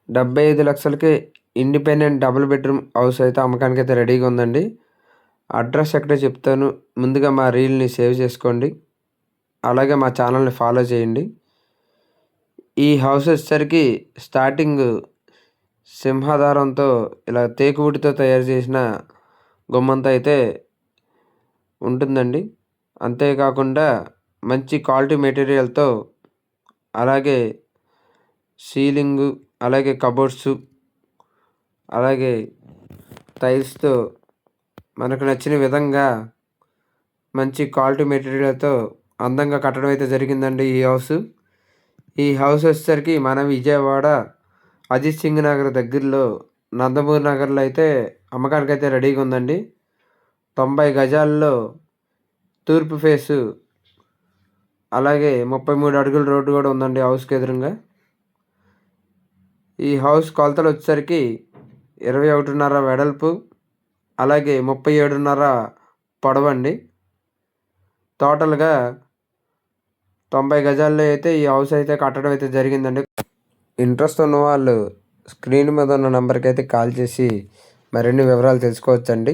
75 లక్షలకి independent double bedroom house అయితే అమ్మకానికైతే రెడీగా ఉందండి. అడ్రస్ ఎక్కడో చెప్తాను. ముందుగా మా రీల్‌ని సేవ్ చేసుకోండి. అలాగే మా ఛానల్‌ని ఫాలో చేయండి. ఈ హౌస్ వచ్చేసరికి స్టార్టింగు సింహాధారంతో ఇలా తేకువుడితో తయారు చేసిన గుమ్మంతో అయితే ఉంటుందండి. అంతేకాకుండా మంచి క్వాలిటీ మెటీరియల్‌తో అలాగే సీలింగు, అలాగే కబోర్డ్సు, అలాగే టైల్స్‌తో మనకు నచ్చిన విధంగా మంచి క్వాలిటీ మెటీరియల్‌తో అందంగా కట్టడం అయితే జరిగిందండి ఈ హౌసు. ఈ హౌస్ వచ్చేసరికి మన విజయవాడ అజిత్ సింగ్ నగర్ దగ్గరలో నందమూరి నగర్‌లో అయితే అమ్మకానికైతే రెడీగా ఉందండి. 90 గజాల్లో తూర్పు ఫేసు, అలాగే 33 అడుగుల రోడ్డు కూడా ఉందండి హౌస్‌కి ఎదురుంగా. ఈ హౌస్ కొలతలు వచ్చేసరికి 21.5 వెడల్పు, అలాగే 37.5 పొడవండి. టోటల్‌గా 90 గజాల్లో అయితే ఈ హౌస్ అయితే కట్టడం అయితే జరిగిందండి. ఇంట్రెస్ట్ ఉన్నవాళ్ళు స్క్రీన్ మీద ఉన్న నంబర్‌కి అయితే కాల్ చేసి మరిన్ని వివరాలు తెలుసుకోవచ్చండి.